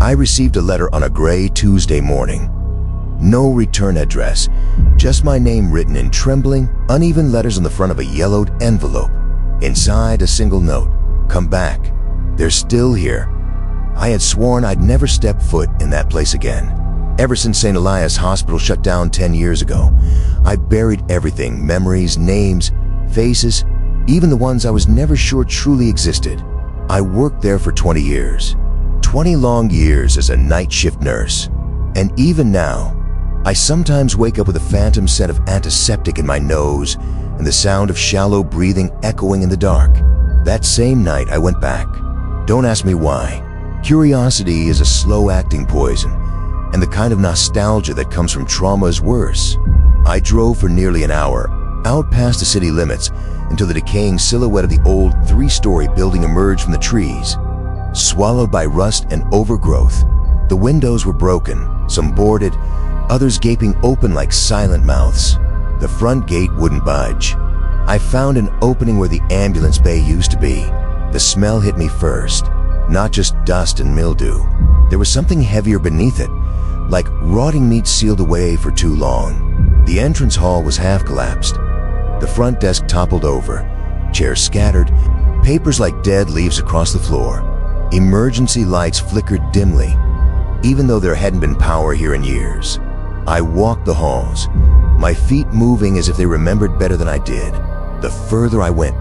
I received a letter on a gray Tuesday morning. No return address, just my name written in trembling, uneven letters on the front of a yellowed envelope. Inside, a single note: "Come back. They're still here." I had sworn I'd never step foot in that place again. Ever since St. Elias Hospital shut down 10 years ago, I buried everything: memories, names, faces, even the ones I was never sure truly existed. I worked there for 20 years. 20 long years as a night shift nurse. And even now, I sometimes wake up with a phantom scent of antiseptic in my nose and the sound of shallow breathing echoing in the dark. That same night, I went back. Don't ask me why. Curiosity is a slow-acting poison, and the kind of nostalgia that comes from trauma is worse. I drove for nearly an hour, out past the city limits, until the decaying silhouette of the old 3-story building emerged from the trees, swallowed by rust and overgrowth. The windows were broken, some boarded, others gaping open like silent mouths. The front gate wouldn't budge. I found an opening where the ambulance bay used to be. The smell hit me first, not just dust and mildew. There was something heavier beneath it, like rotting meat sealed away for too long. The entrance hall was half collapsed. The front desk toppled over, chairs scattered, papers like dead leaves across the floor. Emergency lights flickered dimly, even though there hadn't been power here in years. I walked the halls, my feet moving as if they remembered better than I did. The further I went,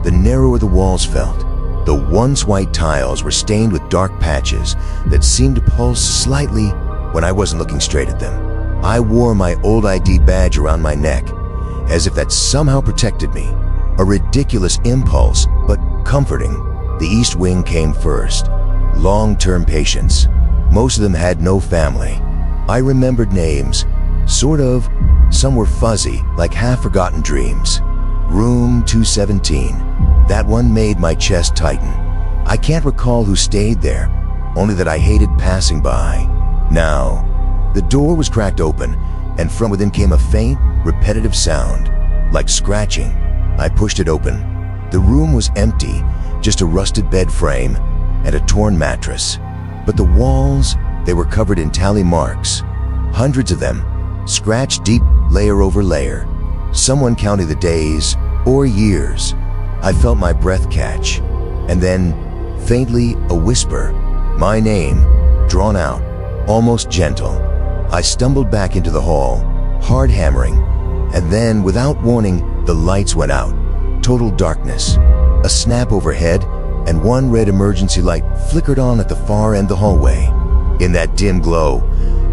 the narrower the walls felt. The once white tiles were stained with dark patches that seemed to pulse slightly when I wasn't looking straight at them. I wore my old ID badge around my neck, as if that somehow protected me. A ridiculous impulse, but comforting. The East Wing came first. Long-term patients. Most of them had no family. I remembered names, sort of. Some were fuzzy, like half-forgotten dreams. Room 217. That one made my chest tighten. I can't recall who stayed there, only that I hated passing by. Now, the door was cracked open, and from within came a faint, repetitive sound, like scratching. I pushed it open. The room was empty, just a rusted bed frame and a torn mattress. But the walls, they were covered in tally marks. Hundreds of them, scratched deep layer over layer. Someone counting the days or years. I felt my breath catch, and then, faintly, a whisper. My name, drawn out, almost gentle. I stumbled back into the hall, hard hammering, and then, without warning, the lights went out. Total darkness. A snap overhead, and one red emergency light flickered on at the far end of the hallway. In that dim glow,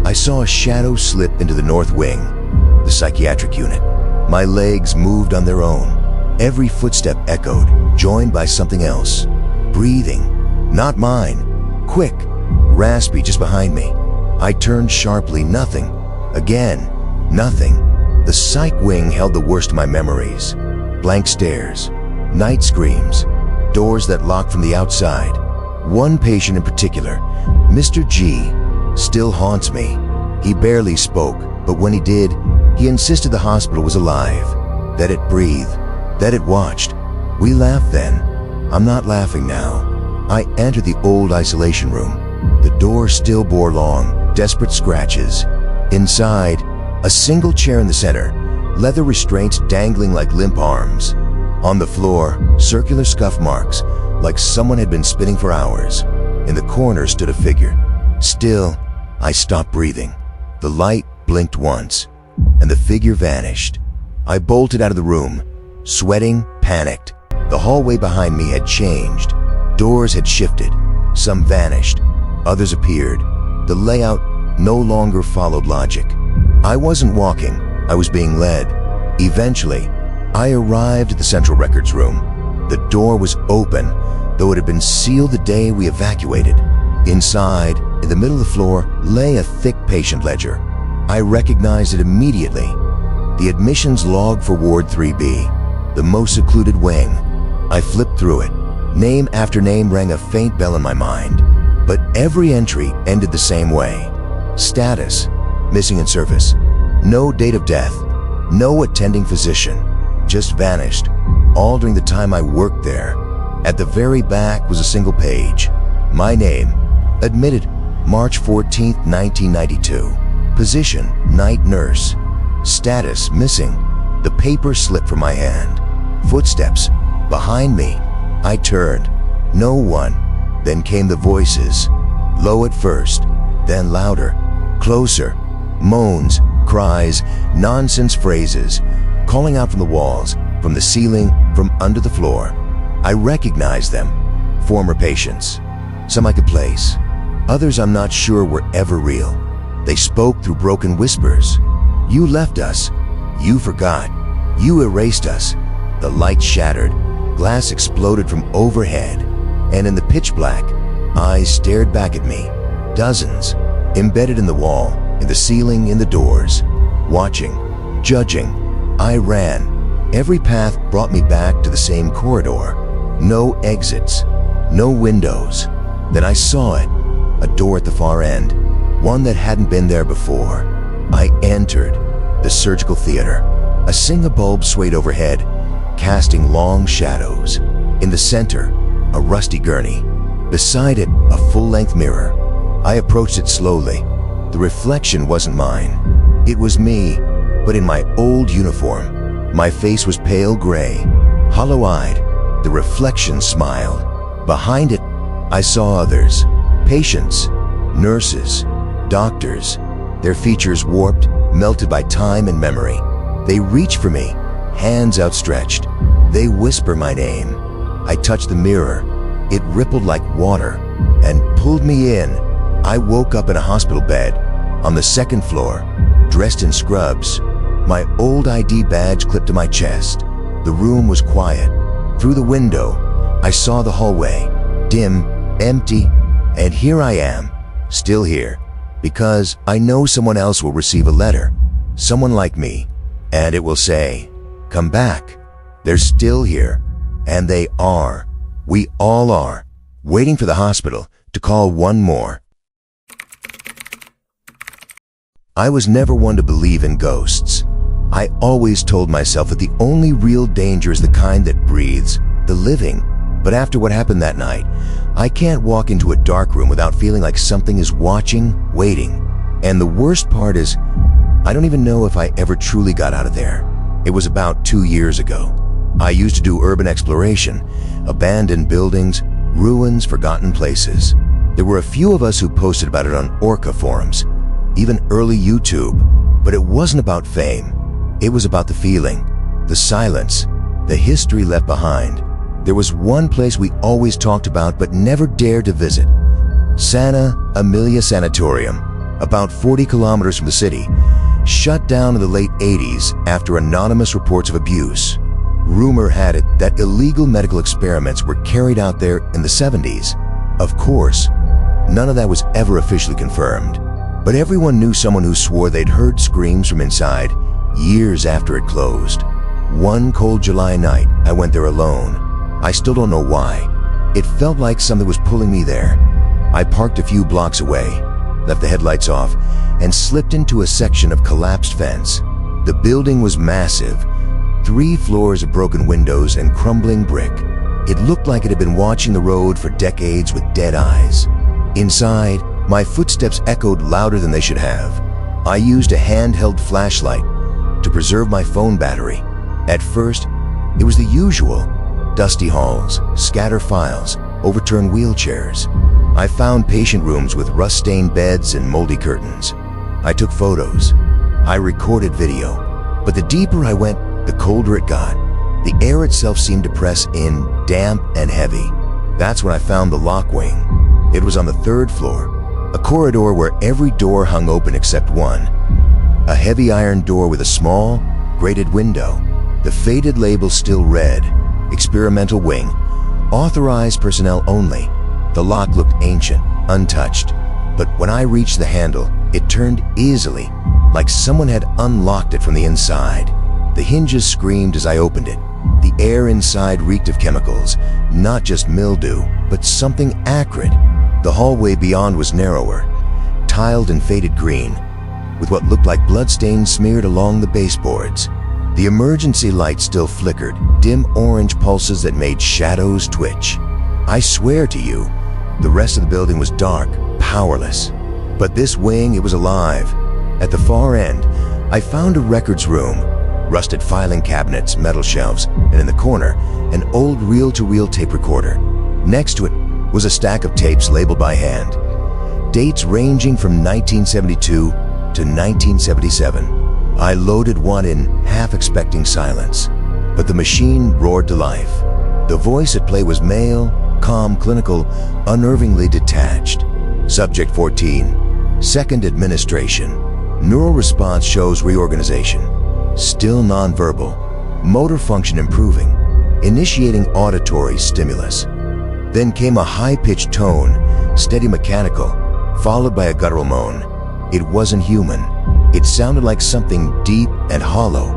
I saw a shadow slip into the north wing, the psychiatric unit. My legs moved on their own. Every footstep echoed, joined by something else. Breathing. Not mine. Quick. Raspy just behind me. I turned sharply. Nothing. Again. Nothing. The psych wing held the worst of my memories. Blank stares. Night screams. Doors that locked from the outside. One patient in particular, Mr. G, still haunts me. He barely spoke, but when he did, he insisted the hospital was alive, that it breathed, that it watched. We laughed then. I'm not laughing now. I entered the old isolation room. The door still bore long, desperate scratches. Inside, a single chair in the center, leather restraints dangling like limp arms. On the floor, circular scuff marks, like someone had been spinning for hours. In the corner stood a figure. Still, I stopped breathing. The light blinked once, and the figure vanished. I bolted out of the room, sweating, panicked. The hallway behind me had changed. Doors had shifted. Some vanished. Others appeared. The layout no longer followed logic. I wasn't walking. I was being led. Eventually, I arrived at the central records room. The door was open, though it had been sealed the day we evacuated. Inside, in the middle of the floor, lay a thick patient ledger. I recognized it immediately. The admissions log for Ward 3B, the most secluded wing. I flipped through it. Name after name rang a faint bell in my mind, but every entry ended the same way. Status, missing in service. No date of death. No attending physician. Just vanished, all during the time I worked there. At the very back was a single page. My name, admitted, March 14, 1992. Position, night nurse. Status, missing. The paper slipped from my hand. Footsteps. Behind me. I turned. No one. Then came the voices. Low at first, then louder. Closer. Moans, cries, nonsense phrases, calling out from the walls, from the ceiling, from under the floor. I recognized them. Former patients. Some I could place. Others I'm not sure were ever real. They spoke through broken whispers. You left us. You forgot. You erased us. The light shattered. Glass exploded from overhead. And in the pitch black, eyes stared back at me. Dozens. Embedded in the wall, in the ceiling, in the doors. Watching. Judging. I ran. Every path brought me back to the same corridor. No exits. No windows. Then I saw it. A door at the far end. One that hadn't been there before. I entered the surgical theater. A single bulb swayed overhead, casting long shadows. In the center, a rusty gurney. Beside it, a full-length mirror. I approached it slowly. The reflection wasn't mine. It was me, but in my old uniform. My face was pale gray, hollow-eyed. The reflection smiled. Behind it, I saw others. Patients, nurses, doctors. Their features warped, melted by time and memory. They reach for me, hands outstretched. They whisper my name. I touched the mirror. It rippled like water and pulled me in. I woke up in a hospital bed on the second floor, dressed in scrubs. My old ID badge clipped to my chest. The room was quiet. Through the window, I saw the hallway, dim, empty, and here I am, still here, because I know someone else will receive a letter, someone like me, and it will say, "Come back." They're still here, and they are. We all are, waiting for the hospital to call one more. I was never one to believe in ghosts. I always told myself that the only real danger is the kind that breathes, the living. But after what happened that night, I can't walk into a dark room without feeling like something is watching, waiting. And the worst part is, I don't even know if I ever truly got out of there. It was about 2 years ago. I used to do urban exploration, abandoned buildings, ruins, forgotten places. There were a few of us who posted about it on Orca forums, even early YouTube. But it wasn't about fame. It was about the feeling, the silence, the history left behind. There was one place we always talked about but never dared to visit. Santa Emilia Sanatorium, about 40 kilometers from the city, shut down in the late 80s after anonymous reports of abuse. Rumor had it that illegal medical experiments were carried out there in the 70s. Of course, none of that was ever officially confirmed. But everyone knew someone who swore they'd heard screams from inside years after it closed. One cold July night, I went there alone. I still don't know why. It felt like something was pulling me there. I parked a few blocks away, left the headlights off, and slipped into a section of collapsed fence. The building was massive, 3 floors of broken windows and crumbling brick. It looked like it had been watching the road for decades with dead eyes. Inside, my footsteps echoed louder than they should have. I used a handheld flashlight to preserve my phone battery. At first, it was the usual. Dusty halls, scattered files, overturned wheelchairs. I found patient rooms with rust-stained beds and moldy curtains. I took photos. I recorded video. But the deeper I went, the colder it got. The air itself seemed to press in, damp and heavy. That's when I found the lock wing. It was on the 3rd floor, a corridor where every door hung open except one. A heavy iron door with a small, grated window. The faded label still read, "Experimental Wing, authorized personnel only." The lock looked ancient, untouched. But when I reached the handle, it turned easily, like someone had unlocked it from the inside. The hinges screamed as I opened it. The air inside reeked of chemicals, not just mildew, but something acrid. The hallway beyond was narrower, tiled and faded green, with what looked like bloodstains smeared along the baseboards. The emergency light still flickered, dim orange pulses that made shadows twitch. I swear to you, the rest of the building was dark, powerless. But this wing, it was alive. At the far end, I found a records room, rusted filing cabinets, metal shelves, and in the corner, an old reel-to-reel tape recorder. Next to it was a stack of tapes labeled by hand, dates ranging from 1972 to 1977. I loaded one in, half expecting silence, but the machine roared to life. The voice at play was male, calm, clinical, unnervingly detached. Subject 14, second administration. Neural response shows reorganization. Still nonverbal. Motor function improving. Initiating auditory stimulus. Then came a high-pitched tone, steady mechanical, followed by a guttural moan. It wasn't human. It sounded like something deep and hollow,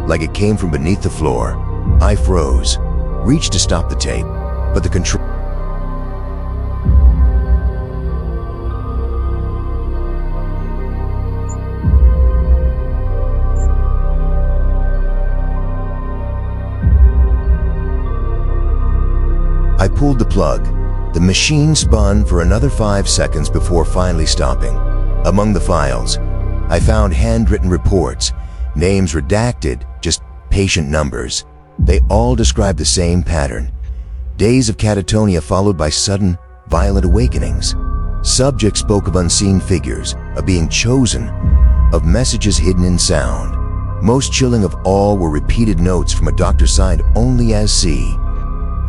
like it came from beneath the floor. I froze, reached to stop the tape, but the control... I pulled the plug. The machine spun for another 5 seconds before finally stopping. Among the files, I found handwritten reports, names redacted, just patient numbers. They all described the same pattern. Days of catatonia followed by sudden, violent awakenings. Subjects spoke of unseen figures, of being chosen, of messages hidden in sound. Most chilling of all were repeated notes from a doctor signed only as C.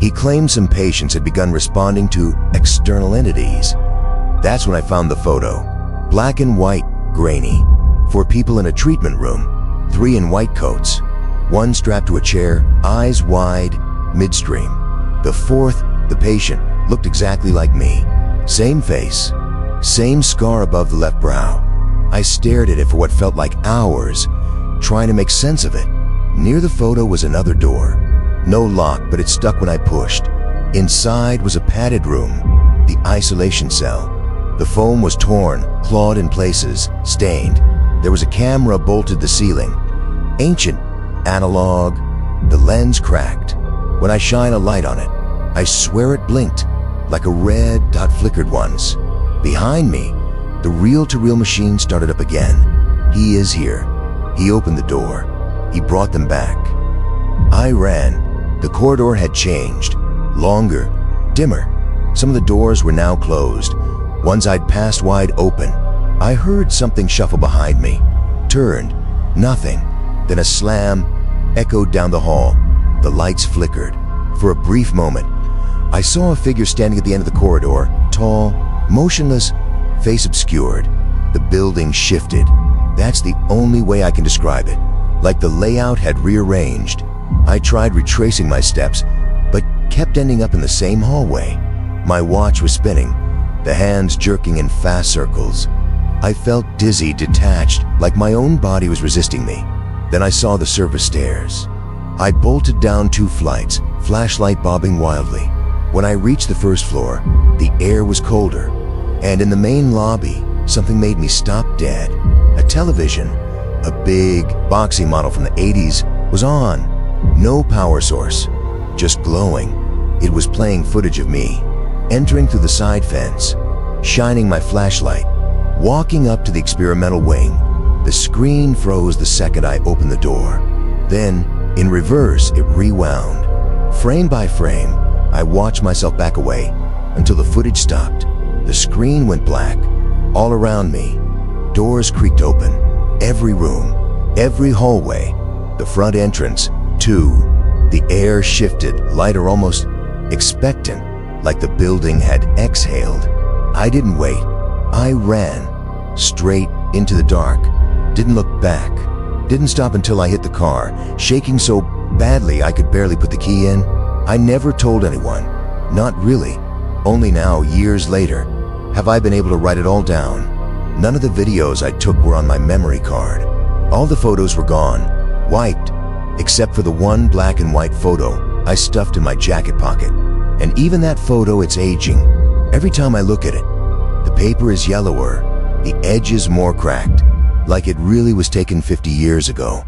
He claimed some patients had begun responding to external entities. That's when I found the photo. Black and white, grainy. 4 people in a treatment room, 3 in white coats. 1 strapped to a chair, eyes wide, midstream. The 4th, the patient, looked exactly like me. Same face, same scar above the left brow. I stared at it for what felt like hours, trying to make sense of it. Near the photo was another door. No lock, but it stuck when I pushed. Inside was a padded room, the isolation cell. The foam was torn, clawed in places, stained. There was a camera bolted to the ceiling. Ancient, analog, the lens cracked. When I shine a light on it, I swear it blinked, like a red dot flickered once. Behind me, the reel-to-reel machine started up again. He is here. He opened the door. He brought them back. I ran. The corridor had changed. Longer, dimmer. Some of the doors were now closed. Ones I'd passed wide open. I heard something shuffle behind me. Turned. Nothing. Then a slam echoed down the hall. The lights flickered. For a brief moment, I saw a figure standing at the end of the corridor, tall, motionless, face obscured. The building shifted. That's the only way I can describe it. Like the layout had rearranged. I tried retracing my steps, but kept ending up in the same hallway. My watch was spinning, the hands jerking in fast circles. I felt dizzy, detached, like my own body was resisting me. Then I saw the service stairs. I bolted down 2 flights, flashlight bobbing wildly. When I reached the first floor, the air was colder, and in the main lobby, something made me stop dead. A television, a big, boxy model from the 80s, was on. No power source, just glowing. It was playing footage of me, entering through the side fence, shining my flashlight, walking up to the experimental wing. The screen froze the second I opened the door. Then, in reverse, it rewound. Frame by frame, I watched myself back away until the footage stopped. The screen went black. All around me, doors creaked open. Every room, every hallway, the front entrance, too. The air shifted, lighter, almost expectant, like the building had exhaled. I didn't wait. I ran, straight into the dark. Didn't look back. Didn't stop until I hit the car, shaking so badly I could barely put the key in. I never told anyone. Not really. Only now, years later, have I been able to write it all down. None of the videos I took were on my memory card. All the photos were gone, wiped, except for the one black and white photo I stuffed in my jacket pocket. And even that photo, it's aging. Every time I look at it, the paper is yellower, the edges more cracked, like it really was taken 50 years ago.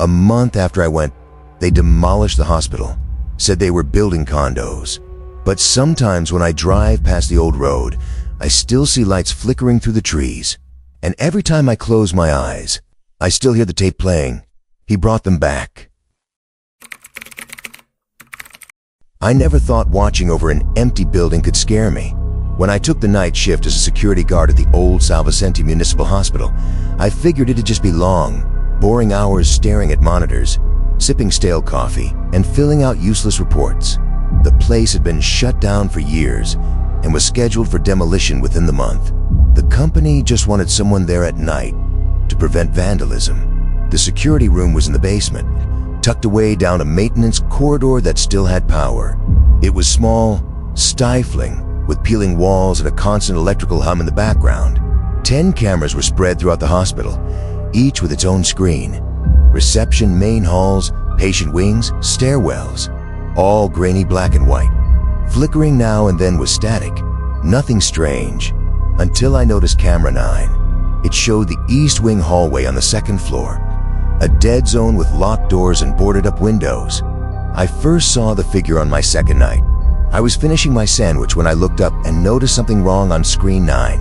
A month after I went, they demolished the hospital, said they were building condos. But sometimes when I drive past the old road, I still see lights flickering through the trees. And every time I close my eyes, I still hear the tape playing. He brought them back. I never thought watching over an empty building could scare me. When I took the night shift as a security guard at the old Sal Vicente Municipal Hospital, I figured it'd just be long, boring hours staring at monitors, sipping stale coffee, and filling out useless reports. The place had been shut down for years and was scheduled for demolition within the month. The company just wanted someone there at night to prevent vandalism. The security room was in the basement, tucked away down a maintenance corridor that still had power. It was small, stifling, with peeling walls and a constant electrical hum in the background. 10 cameras were spread throughout the hospital, each with its own screen. Reception, main halls, patient wings, stairwells, all grainy black and white. Flickering now and then was static, nothing strange, until I noticed camera 9. It showed the east wing hallway on the second floor, a dead zone with locked doors and boarded up windows. I first saw the figure on my second night. I was finishing my sandwich when I looked up and noticed something wrong on screen 9,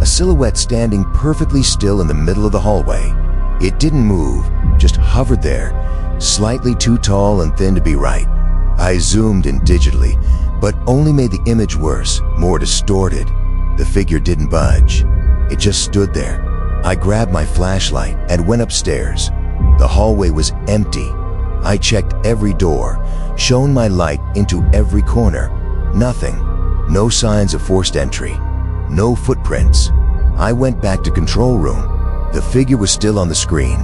a silhouette standing perfectly still in the middle of the hallway. It didn't move, just hovered there, slightly too tall and thin to be right. I zoomed in digitally, but only made the image worse, more distorted. The figure didn't budge. It just stood there. I grabbed my flashlight and went upstairs. The hallway was empty. I checked every door, shone my light into every corner. Nothing. No signs of forced entry. No footprints. I went back to control room. The figure was still on the screen,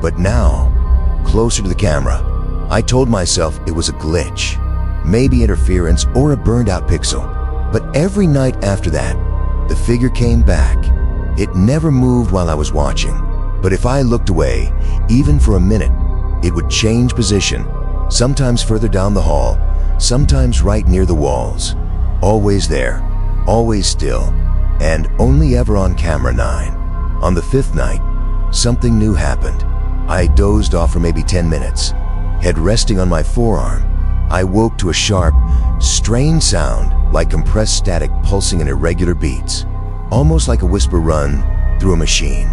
but now, closer to the camera. I told myself it was a glitch, maybe interference or a burned out pixel. But every night after that, the figure came back. It never moved while I was watching, but if I looked away, even for a minute, it would change position, sometimes further down the hall, sometimes right near the walls. Always there, always still, and only ever on camera 9. On the 5th night, something new happened. I dozed off for maybe 10 minutes. Head resting on my forearm, I woke to a sharp, strained sound like compressed static pulsing in irregular beats, almost like a whisper run through a machine.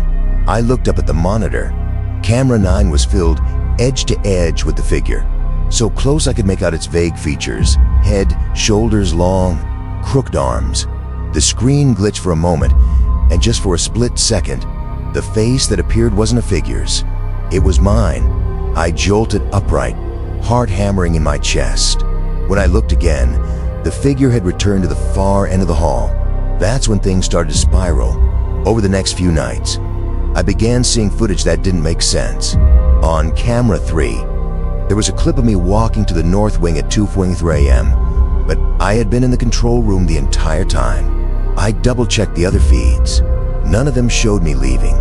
I looked up at the monitor. Camera 9 was filled edge to edge with the figure, so close I could make out its vague features: head, shoulders long, crooked arms. The screen glitched for a moment, and just for a split second, the face that appeared wasn't a figure's. It was mine. I jolted upright, heart hammering in my chest. When I looked again, the figure had returned to the far end of the hall. That's when things started to spiral. Over the next few nights, I began seeing footage that didn't make sense. On camera 3, there was a clip of me walking to the north wing at 2:43 a.m., but I had been in the control room the entire time. I double-checked the other feeds. None of them showed me leaving.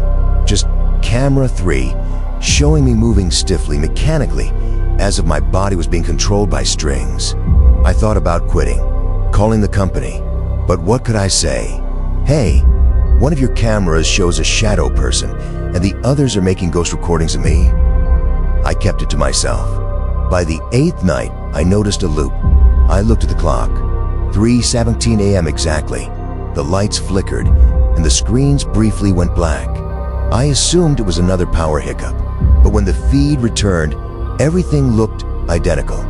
Just camera 3 showing me moving stiffly, mechanically, as if my body was being controlled by strings. I thought about quitting, calling the company, but what could I say? Hey, one of your cameras shows a shadow person, and the others are making ghost recordings of me. I kept it to myself. By the 8th night, I noticed a loop. I looked at the clock. 3:17 a.m. exactly. The lights flickered, and the screens briefly went black. I assumed it was another power hiccup, but when the feed returned, everything looked identical.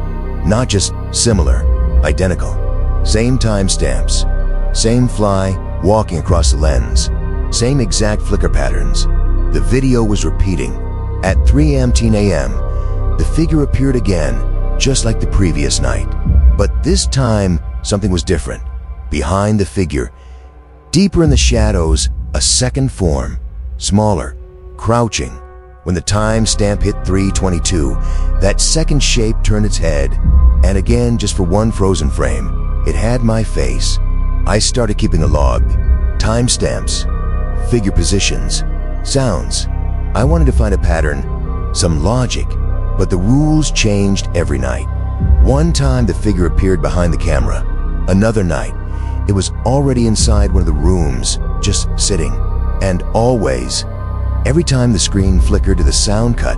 Not just similar, identical. Same timestamps, same fly walking across the lens, same exact flicker patterns. The video was repeating. At 3:18 a.m., the figure appeared again, just like the previous night. But this time, something was different. Behind the figure, deeper in the shadows, a second form, smaller, crouching. When the timestamp hit 3:22, that second shape turned its head, and again, just for one frozen frame, it had my face. I started keeping a log. Timestamps, figure positions, sounds. I wanted to find a pattern, some logic, but the rules changed every night. One time the figure appeared behind the camera. Another night, it was already inside one of the rooms, just sitting. And always, every time the screen flickered to the sound cut,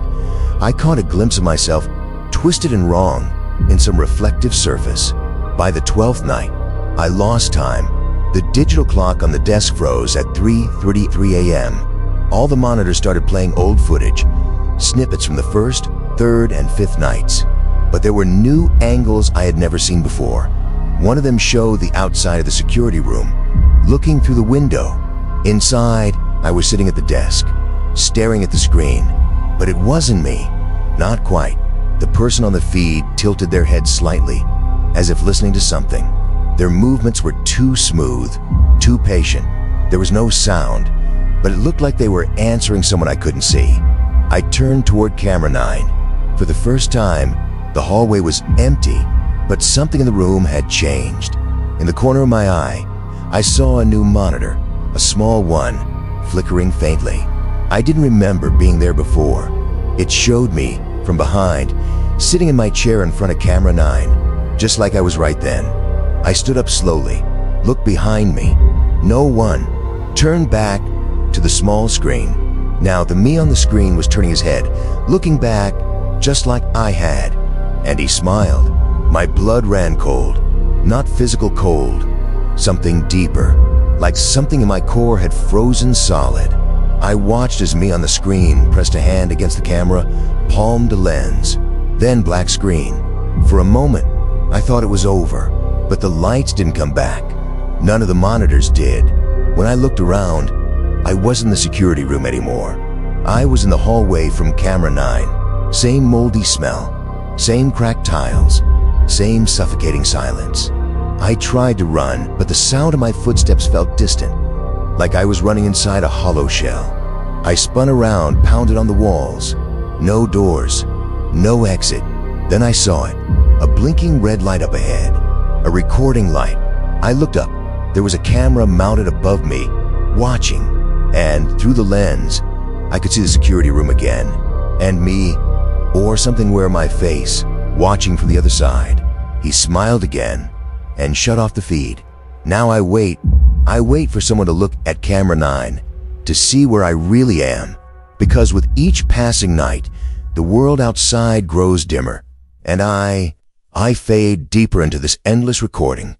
I caught a glimpse of myself, twisted and wrong, in some reflective surface. By the 12th night, I lost time. The digital clock on the desk froze at 3:33 a.m. All the monitors started playing old footage, snippets from the first, third, and fifth nights. But there were new angles I had never seen before. One of them showed the outside of the security room, looking through the window. Inside, I was sitting at the desk, staring at the screen. But it wasn't me. Not quite. The person on the feed tilted their head slightly, as if listening to something. Their movements were too smooth, too patient. There was no sound, but it looked like they were answering someone I couldn't see. I turned toward camera 9. For the first time, the hallway was empty, but something in the room had changed. In the corner of my eye, I saw a new monitor, a small one, flickering faintly. I didn't remember being there before. It showed me, from behind, sitting in my chair in front of camera 9, just like I was right then. I stood up slowly, looked behind me. No one. Turned back to the small screen. Now the me on the screen was turning his head, looking back just like I had. And he smiled. My blood ran cold. Not physical cold. Something deeper. Like something in my core had frozen solid. I watched as me on the screen pressed a hand against the camera, palmed a lens. Then black screen. For a moment, I thought it was over, but the lights didn't come back. None of the monitors did. When I looked around, I wasn't in the security room anymore. I was in the hallway from camera 9. Same moldy smell, same cracked tiles, same suffocating silence. I tried to run, but the sound of my footsteps felt distant, like I was running inside a hollow shell. I spun around, pounded on the walls. No doors, no exit. Then I saw it, a blinking red light up ahead, a recording light. I looked up. There was a camera mounted above me, watching, and through the lens, I could see the security room again, and me, or something where my face, watching from the other side. He smiled again and shut off the feed. Now I wait for someone to look at camera 9 to see where I really am, because with each passing night, the world outside grows dimmer, and I fade deeper into this endless recording.